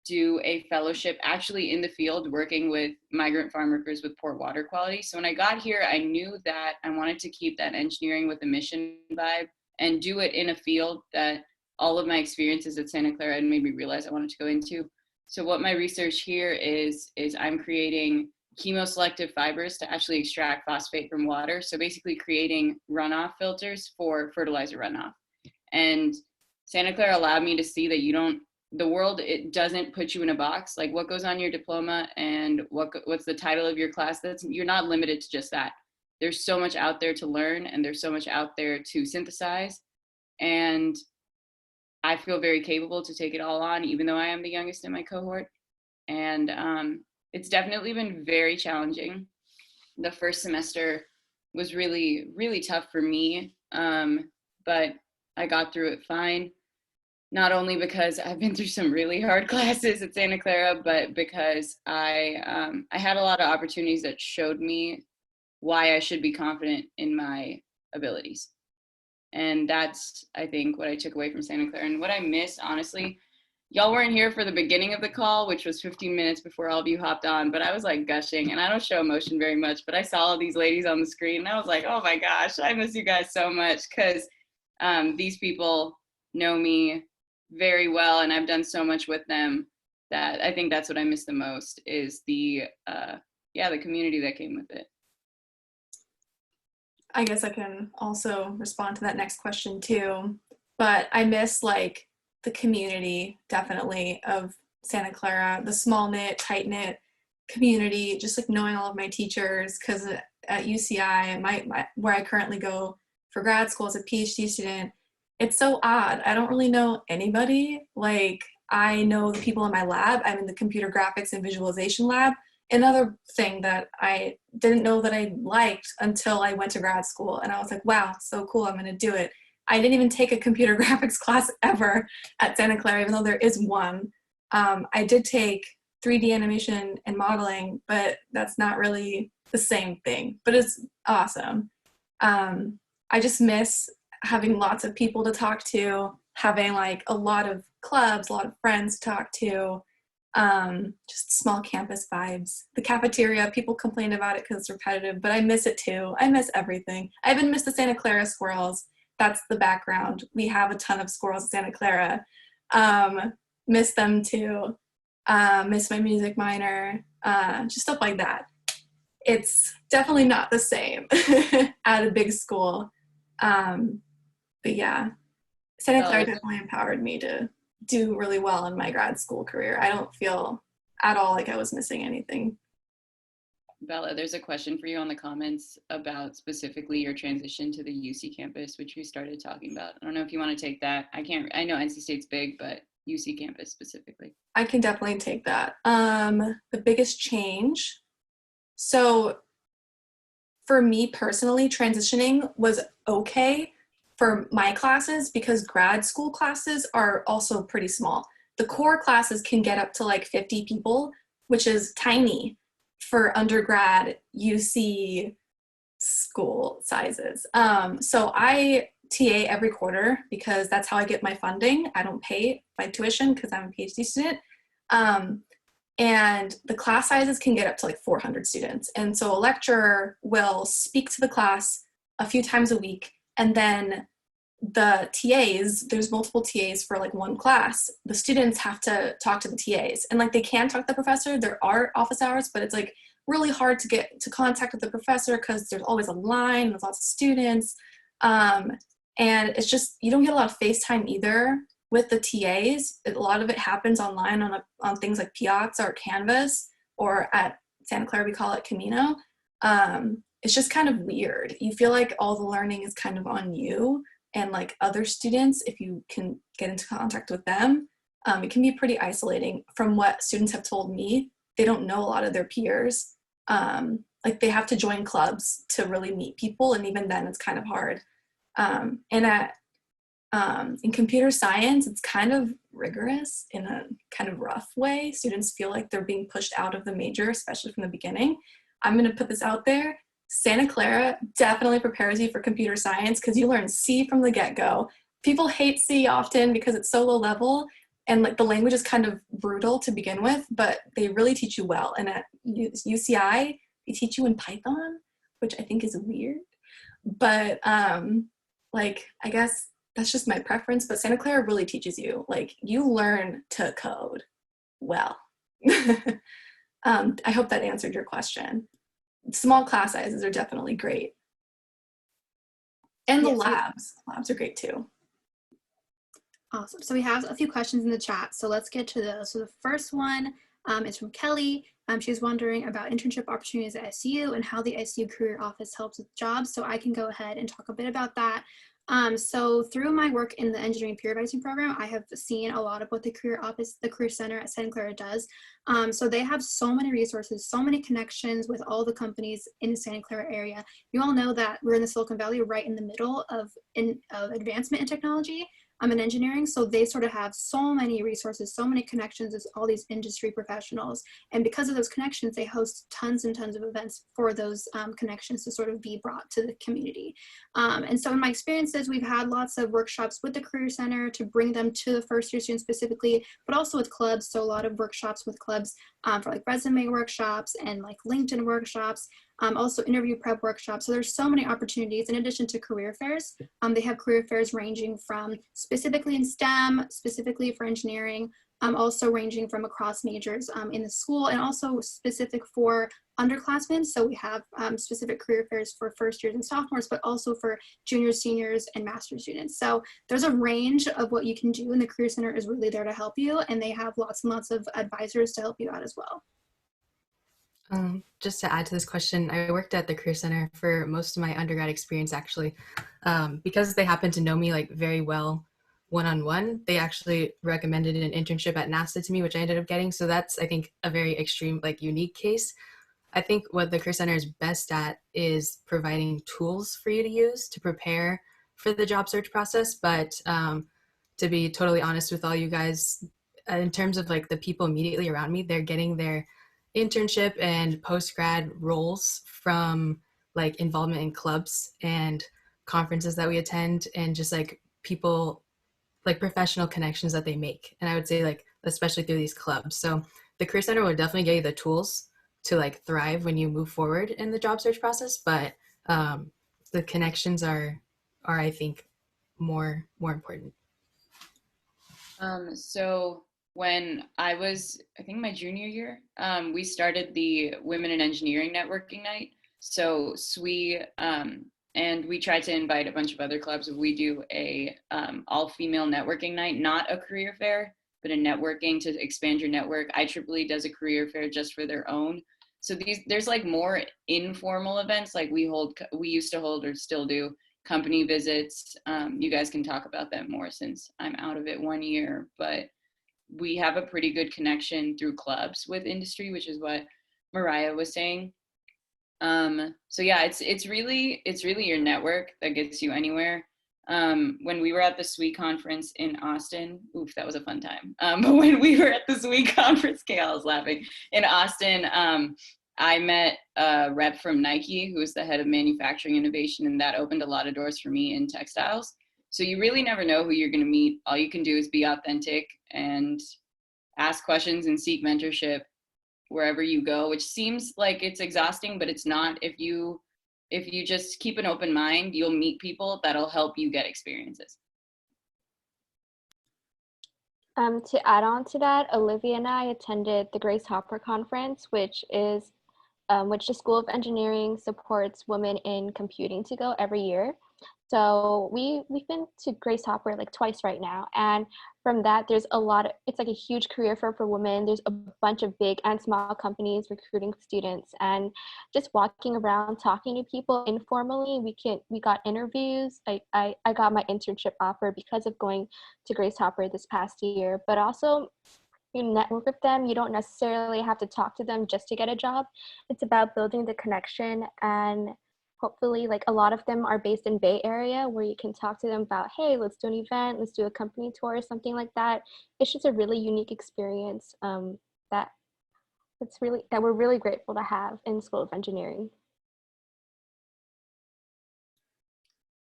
do a fellowship actually in the field working with migrant farm workers with poor water quality. So when I got here, I knew that I wanted to keep that engineering with a mission vibe and do it in a field that all of my experiences at Santa Clara had made me realize I wanted to go into. So what my research here is I'm creating chemoselective fibers to actually extract phosphate from water. So basically creating runoff filters for fertilizer runoff. And Santa Clara allowed me to see that the world, it doesn't put you in a box. Like what goes on your diploma and what's the title of your class, you're not limited to just that. there's so much out there to learn, and there's so much out there to synthesize. And I feel very capable to take it all on, even though I am the youngest in my cohort. And it's definitely been very challenging. The first semester was really, really tough for me, but I got through it fine. Not only because I've been through some really hard classes at Santa Clara, but because I had a lot of opportunities that showed me why I should be confident in my abilities. And that's, I think, what I took away from Santa Clara. And what I miss, honestly, y'all weren't here for the beginning of the call, which was 15 minutes before all of you hopped on, but I was like gushing, and I don't show emotion very much, but I saw all these ladies on the screen, and I was like, oh my gosh, I miss you guys so much, because these people know me very well, and I've done so much with them that I think that's what I miss the most, is the community that came with it. I guess I can also respond to that next question too, but I miss like the community definitely of Santa Clara, the small knit, tight knit community, just like knowing all of my teachers, because at UCI, where I currently go for grad school as a PhD student, it's so odd. I don't really know anybody. Like, I know the people in my lab. I'm in the computer graphics and visualization lab. Another thing that I didn't know that I liked until I went to grad school, and I was like, wow, so cool, I'm gonna do it. I didn't even take a computer graphics class ever at Santa Clara, even though there is one. I did take 3D animation and modeling, but that's not really the same thing, but it's awesome. I just miss having lots of people to talk to, having like a lot of clubs, a lot of friends to talk to, just small campus vibes. The cafeteria, people complain about it because it's repetitive, but I miss it too. I miss everything. I even miss the Santa Clara squirrels. That's the background. We have a ton of squirrels at Santa Clara. Miss them too. Miss my music minor, just stuff like that. It's definitely not the same at a big school. But yeah, Santa Clara definitely empowered me to do really well in my grad school career. I don't feel at all like I was missing anything. Bella, there's a question for you on the comments about specifically your transition to the UC campus, which we started talking about. I don't know if you want to take that. I know NC State's big, but UC campus specifically. I can definitely take that. The biggest change. So for me personally, transitioning was okay for my classes because grad school classes are also pretty small. The core classes can get up to like 50 people, which is tiny for undergrad UC school sizes. So I TA every quarter because that's how I get my funding. I don't pay my tuition because I'm a PhD student. And the class sizes can get up to like 400 students. And so a lecturer will speak to the class a few times a week, and then the TAs, there's multiple TAs for like one class. The students have to talk to the TAs, and like they can talk to the professor. There are office hours, but it's like really hard to get to contact with the professor because there's always a line, there's lots of students. And it's just, you don't get a lot of FaceTime either with the TAs. A lot of it happens online on things like Piazza or Canvas, or at Santa Clara we call it Camino. It's just kind of weird. You feel like all the learning is kind of on you and like other students. If you can get into contact with them, it can be pretty isolating. From what students have told me, they don't know a lot of their peers. Like they have to join clubs to really meet people, and even then it's kind of hard. And in computer science, it's kind of rigorous in a kind of rough way. Students feel like they're being pushed out of the major, especially from the beginning. I'm going to put this out there. Santa Clara definitely prepares you for computer science because you learn C from the get-go. People hate C often because it's so low level, and like the language is kind of brutal to begin with, but they really teach you well. And at UCI, they teach you in Python, which I think is weird. But like, I guess that's just my preference, but Santa Clara really teaches you. Like, you learn to code well. I hope that answered your question. Small class sizes are definitely great. And the labs are great too. Awesome. So we have a few questions in the chat, so let's get to those. So the first one is from Kelly. She's wondering about internship opportunities at SCU and how the SCU Career Office helps with jobs. So I can go ahead and talk a bit about that. So through my work in the engineering peer advising program, I have seen a lot of what the Career Office, the Career Center at Santa Clara does. So they have so many resources, so many connections with all the companies in the Santa Clara area. You all know that we're in the Silicon Valley, right in the middle of advancement in technology. I'm in engineering, so they sort of have so many resources, so many connections with all these industry professionals. And because of those connections, they host tons and tons of events for those connections to sort of be brought to the community. And so in my experiences, we've had lots of workshops with the Career Center to bring them to the first year students specifically, but also with clubs. So a lot of workshops with clubs for like resume workshops and like LinkedIn workshops. Also interview prep workshops. So there's so many opportunities in addition to career fairs. They have career fairs ranging from specifically in STEM, specifically for engineering, also ranging from across majors in the school, and also specific for underclassmen. So we have specific career fairs for first years and sophomores, but also for juniors, seniors, and master's students. So there's a range of what you can do, and the Career Center is really there to help you, and they have lots and lots of advisors to help you out as well. Just to add to this question, I worked at the Career Center for most of my undergrad experience, actually. Because they happen to know me like very well one-on-one, they actually recommended an internship at NASA to me, which I ended up getting. So that's, I think, a very extreme, like unique case. I think what the Career Center is best at is providing tools for you to use to prepare for the job search process. But to be totally honest with all you guys, in terms of like the people immediately around me, they're getting their internship and post-grad roles from like involvement in clubs and conferences that we attend, and just like people, like professional connections that they make. And I would say like, especially through these clubs. So the Career Center will definitely get you the tools to like thrive when you move forward in the job search process. But the connections are I think more important. So when I was, I think my junior year, we started the Women in Engineering Networking Night. So SWE, and we tried to invite a bunch of other clubs. We do a all-female networking night, not a career fair, but a networking to expand your network. IEEE does a career fair just for their own. So there's like more informal events, like we used to hold or still do company visits. You guys can talk about that more since I'm out of it 1 year, but we have a pretty good connection through clubs with industry, which is what Mariah was saying. So yeah, it's really your network that gets you anywhere. When we were at the SWE conference in Austin, oof, that was a fun time. But when we were at the SWE conference, Kayla was laughing, in Austin, I met a rep from Nike, who was the head of manufacturing innovation, and that opened a lot of doors for me in textiles. So you really never know who you're going to meet. All you can do is be authentic and ask questions and seek mentorship wherever you go, which seems like it's exhausting, but it's not. If you just keep an open mind, you'll meet people that'll help you get experiences. To add on to that, Olivia and I attended the Grace Hopper Conference, which the School of Engineering supports women in computing to go every year. So we've been to Grace Hopper like twice right now. And from that, there's it's like a huge career fair for women. There's a bunch of big and small companies recruiting students, and just walking around, talking to people informally. We got interviews. I got my internship offer because of going to Grace Hopper this past year, but also you network with them. You don't necessarily have to talk to them just to get a job. It's about building the connection, and hopefully like a lot of them are based in Bay Area, where you can talk to them about, hey, let's do an event, let's do a company tour or something like that. It's just a really unique experience that we're really grateful to have in the School of Engineering.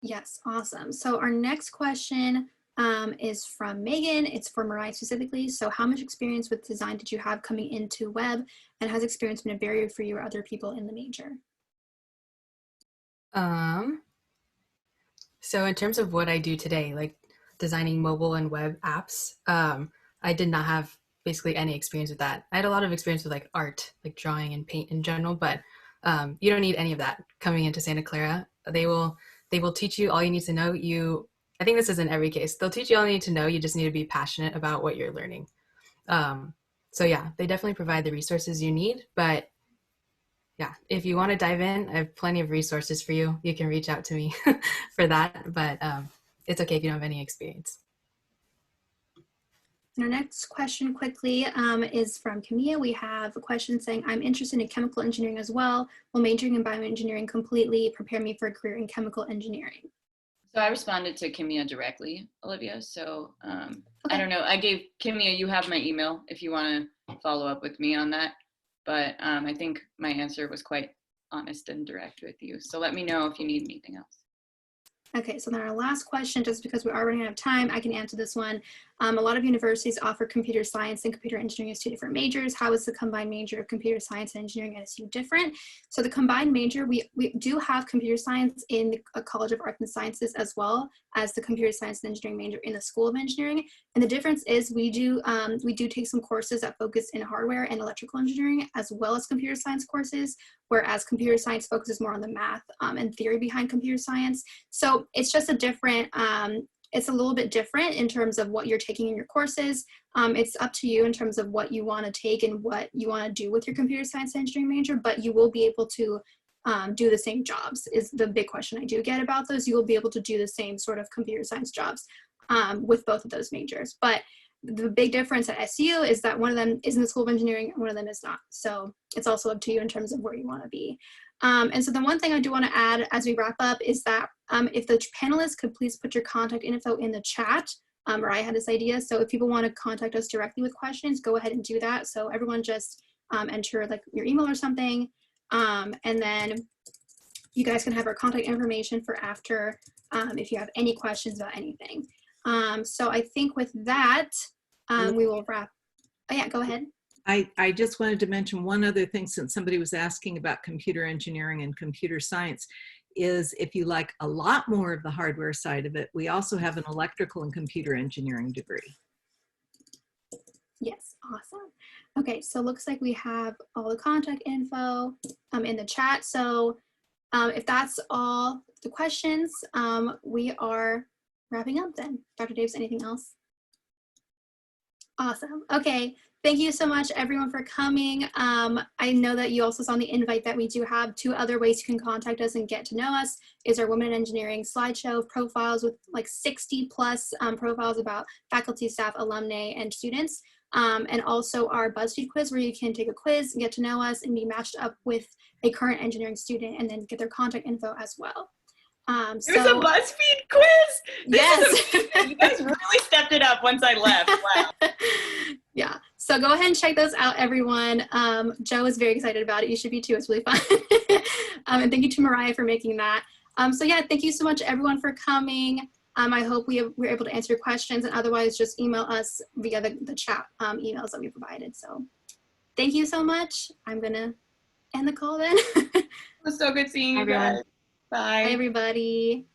Yes, awesome. So our next question is from Megan. It's for Mariah specifically. So how much experience with design did you have coming into web, and has experience been a barrier for you or other people in the major? So in terms of what I do today, like designing mobile and web apps, I did not have basically any experience with that. I had a lot of experience with like art, like drawing and paint in general, but you don't need any of that coming into Santa Clara. They will teach you all you need to know. I think this is in every case. They'll teach you all you need to know. You just need to be passionate about what you're learning. So yeah, they definitely provide the resources you need, but yeah, if you want to dive in, I have plenty of resources for you. You can reach out to me for that, but it's okay if you don't have any experience. And our next question quickly is from Camilla. We have a question saying, I'm interested in chemical engineering as well. Will majoring in bioengineering completely prepare me for a career in chemical engineering? So I responded to Kimia directly, Olivia. So Okay. I don't know. I gave Kimia, you have my email if you want to follow up with me on that. But I think my answer was quite honest and direct with you. So let me know if you need anything else. Okay, so then our last question, just because we are running out of time, I can answer this one. A lot of universities offer computer science and computer engineering as two different majors. How is the combined major of computer science and engineering at SCU different? So the combined major, we do have computer science in the College of Arts and Sciences as well as the computer science and engineering major in the School of Engineering. And the difference is we do take some courses that focus in hardware and electrical engineering as well as computer science courses, whereas computer science focuses more on the math and theory behind computer science. So it's just a different, it's a little bit different in terms of what you're taking in your courses. It's up to you in terms of what you want to take and what you want to do with your computer science engineering major, but you will be able to do the same jobs is the big question I do get about those. You will be able to do the same sort of computer science jobs with both of those majors. But the big difference at SCU is that one of them is in the School of Engineering and one of them is not. So it's also up to you in terms of where you want to be. And so the one thing I do want to add as we wrap up is that if the panelists could please put your contact info in the chat, or I had this idea. So if people want to contact us directly with questions, go ahead and do that. So everyone just enter like your email or something. And then you guys can have our contact information for after if you have any questions about anything. So I think with that, we will wrap. Oh yeah, go ahead. I just wanted to mention one other thing, since somebody was asking about computer engineering and computer science, is if you like a lot more of the hardware side of it, we also have an electrical and computer engineering degree. Yes, awesome. Okay, so looks like we have all the contact info in the chat. So if that's all the questions, we are wrapping up then. Dr. Davis, anything else? Awesome. Okay. Thank you so much, everyone, for coming. I know that you also saw in the invite that we do have 2 other ways you can contact us and get to know us. Is our Women in Engineering slideshow of profiles with like 60 plus profiles about faculty, staff, alumni, and students. And also our BuzzFeed quiz, where you can take a quiz and get to know us and be matched up with a current engineering student and then get their contact info as well. There's a BuzzFeed quiz? Yes. You guys really stepped it up once I left. Wow. Yeah. So go ahead and check those out, everyone. Joe is very excited about it. You should be too. It's really fun. And thank you to Mariah for making that. So yeah, thank you so much, everyone, for coming. I hope we were able to answer your questions, and otherwise just email us via the chat emails that we provided. So thank you so much. I'm going to end the call then. It was so good seeing you guys. Bye. Bye, everybody.